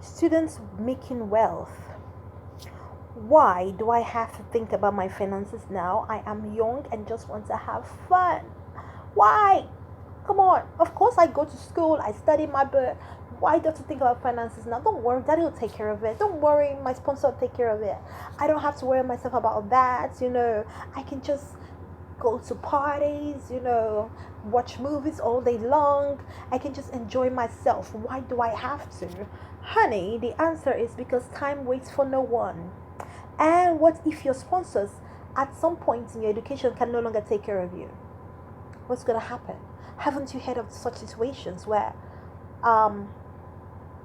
Students making wealth. Why do I have to think about my finances now? I am young and just want to have fun. Why? Come on. Of course, I go to school, I study my butt. Why do I have to think about finances now? Don't worry, daddy will take care of it. Don't worry, my sponsor will take care of it. I don't have to worry myself about that. I can just go to parties, watch movies all day long. I can just enjoy myself. Why do I have to? Honey, the answer is because time waits for no one. And what if your sponsors at some point in your education can no longer take care of you? What's going to happen? Haven't you heard of such situations where, um,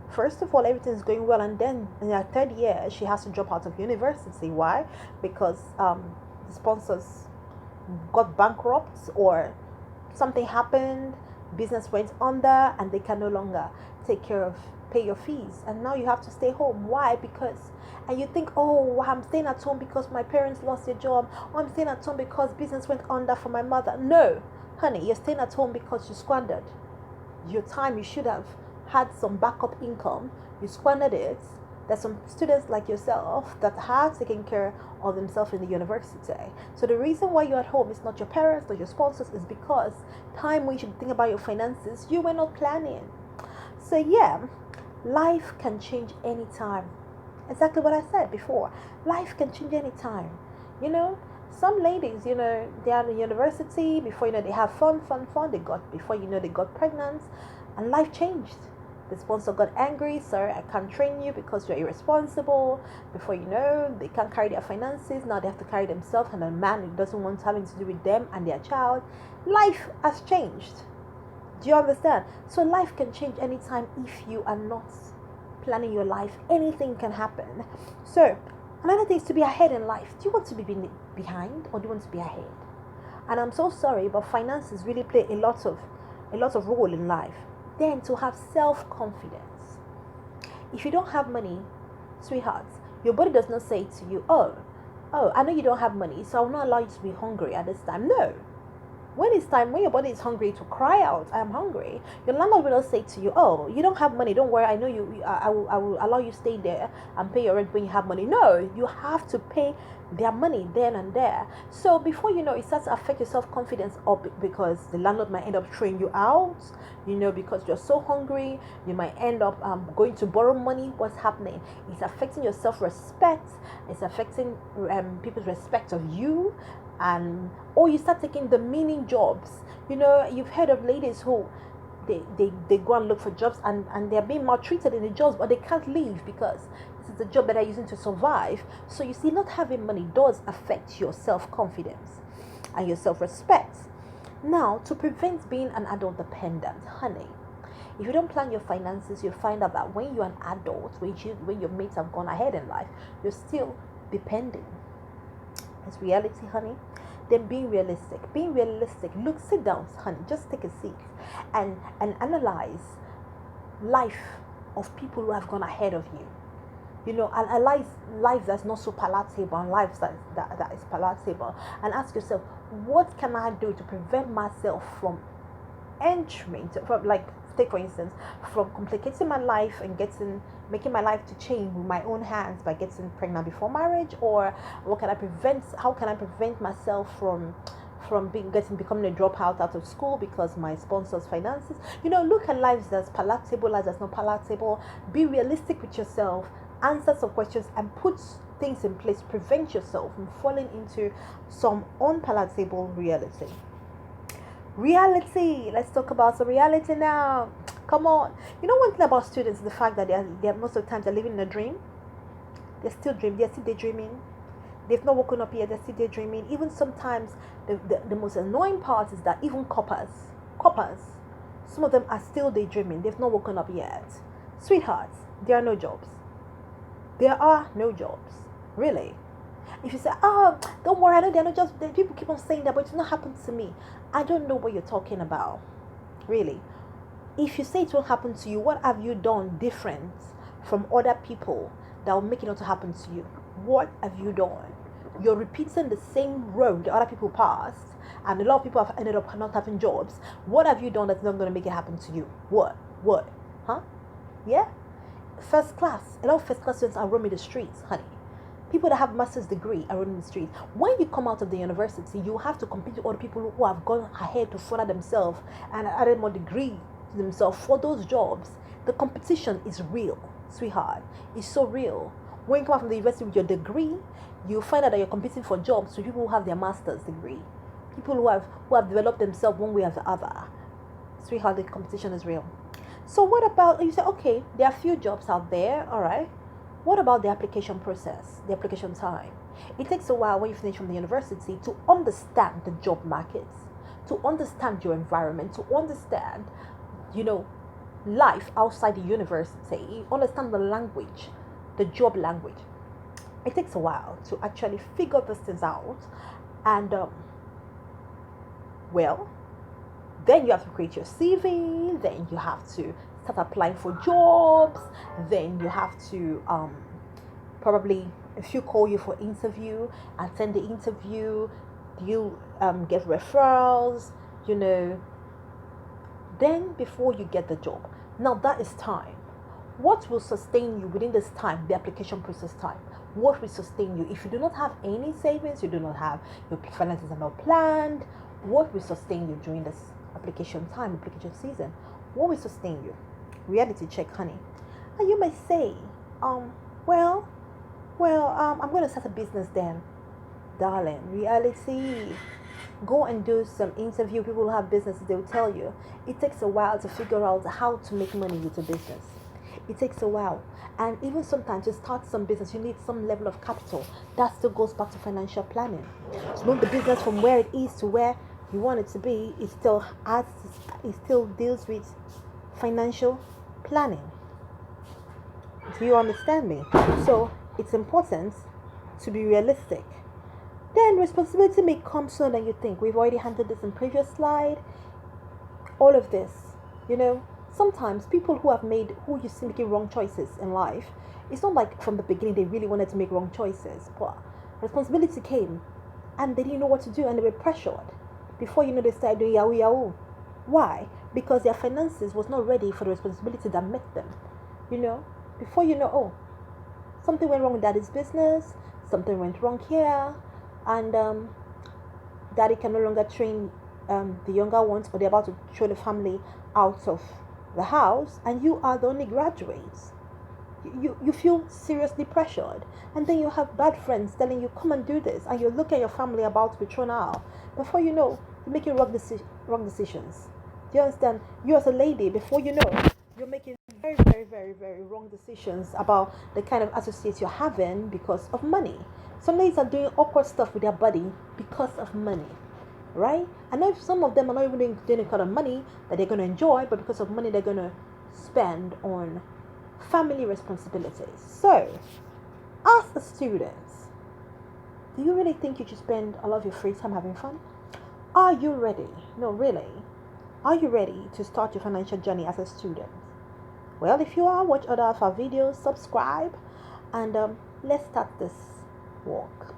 first of all, everything's going well, and then in her third year, she has to drop out of university? Why? Because the sponsors got bankrupt or something happened, business went under, and they can no longer pay your fees, and now you have to stay home. Why? Because and you think, oh, I'm staying at home because my parents lost their job, or I'm staying at home because business went under for my mother. No, honey, you're staying at home because you squandered your time. You should have had some backup income. You squandered it. There's some students like yourself that have taken care of themselves in the university. So the reason why you're at home is not your parents or your sponsors, is because time when you should think about your finances, you were not planning. So yeah, life can change anytime. Exactly what I said before. Life can change anytime. You know, some ladies, they are in university, before they have fun. Before they got pregnant, and life changed. The sponsor got angry. Sorry, I can't train you because you're irresponsible. Before they can't carry their finances. Now they have to carry themselves, and a man who doesn't want having to do with them and their child. Life has changed. Do you understand? So life can change anytime if you are not planning your life. Anything can happen. So another thing is to be ahead in life. Do you want to be behind, or do you want to be ahead? And I'm so sorry, but finances really play a lot of role in life. Then to have self-confidence. If you don't have money, sweethearts, your body does not say to you, oh, I know you don't have money, so I will not allow you to be hungry at this time. No. When your body is hungry, to cry out, I am hungry, your landlord will not say to you, oh, you don't have money, don't worry, I know I will allow you stay there and pay your rent when you have money. No, you have to pay their money then and there. So before you know, it starts to affect your self-confidence up, because the landlord might end up throwing you out, because you're so hungry. You might end up going to borrow money. What's happening? It's affecting your self-respect. It's affecting people's respect of you. Or you start taking demeaning jobs. You've heard of ladies who they go and look for jobs, and they're being maltreated in the jobs, but they can't leave because this is the job that they're using to survive. So you see, not having money does affect your self-confidence and your self-respect. Now, to prevent being an adult dependent, honey, if you don't plan your finances, you'll find out that when you're an adult, when your mates have gone ahead in life, you're still depending. It's reality, honey. Then being realistic. Look, sit down, honey. Just take a seat and analyze life of people who have gone ahead of you. Analyze life that's not so palatable and life that is palatable, and ask yourself, what can I do to prevent myself from take for instance, from complicating my life and making my life to change with my own hands by getting pregnant before marriage? Or how can I prevent myself from becoming a dropout out of school because my sponsor's finances? Look at lives that's palatable, lives that's not palatable. Be realistic with yourself, answer some questions, and put things in place. Prevent yourself from falling into some unpalatable reality. Let's talk about some reality now. Come on. One thing about students is the fact that they're most of the time they're living in a dream. They're still daydreaming. They've not woken up yet, they're still daydreaming. Even sometimes the most annoying part is that even coppers, some of them are still daydreaming. They've not woken up yet. Sweethearts, there are no jobs. There are no jobs. Really. If you say, oh, don't worry, I know there are no jobs, people keep on saying that, but it's not happened to me. I don't know what you're talking about. Really. If you say it won't happen to you, what have you done different from other people that will make it not to happen to you? What have you done? You're repeating the same road that other people passed, and a lot of people have ended up not having jobs. What have you done that's not going to make it happen to you? What? Huh? Yeah? first class. A lot of first class students are roaming the streets, honey. People that have master's degree are roaming the streets. When you come out of the university, you have to compete with other people who have gone ahead to further themselves and added more degree to themselves for those jobs. The competition is real, sweetheart. It's so real. When you come out from the university with your degree, you find out that you're competing for jobs with people who have their master's degree, people who have developed themselves one way or the other. Sweetheart, the competition is real. So what about, you say, okay, there are a few jobs out there, all right. What about the application process, the application time? It takes a while when you finish from the university to understand the job markets, to understand your environment, to understand, life outside the university, understand the language, the job language. It takes a while to actually figure these things out. And, well, then you have to create your CV, then you have to start applying for jobs, then you have to probably, if you call you for interview, attend the interview, you get referrals, then before you get the job. Now that is time. What will sustain you within this time, the application process time? What will sustain you? If you do not have any savings, you do not have, your finances are not planned, what will sustain you during this application time, application season? What will sustain you? Reality check, honey. And you may say, I'm going to start a business then. Darling, reality. Go and do some interview. People who have businesses, they will tell you. It takes a while to figure out how to make money with a business. It takes a while. And even sometimes to start some business, you need some level of capital. That still goes back to financial planning. To move the business from where it is to where you want it to be, it still deals with financial planning. Do you understand me? So it's important to be realistic. Then responsibility may come sooner than you think. We've already handled this in previous slide. All of this, sometimes people who you see making wrong choices in life, it's not like from the beginning they really wanted to make wrong choices, but responsibility came and they didn't know what to do and they were pressured. Before you know, they started doing yahoo yahoo. Why? Because their finances was not ready for the responsibility that met them. Before you know, something went wrong with daddy's business, something went wrong here, and daddy can no longer train the younger ones, or they're about to throw the family out of the house, and you are the only graduates. You feel seriously pressured, and then you have bad friends telling you, come and do this, and you look at your family about to be thrown out. Before you know, you're making wrong decisions. Do you understand? You as a lady, before you know, you're making very, very, very, very wrong decisions about the kind of associates you're having because of money. Some ladies are doing awkward stuff with their body because of money, right? I know some of them are not even doing the kind of money that they're going to enjoy, but because of money they're going to spend on family responsibilities. So, as a student, do you really think you should spend a lot of your free time having fun? Are you ready? No, really. Are you ready to start your financial journey as a student? Well, if you are, watch other of our videos, subscribe, and let's start this walk.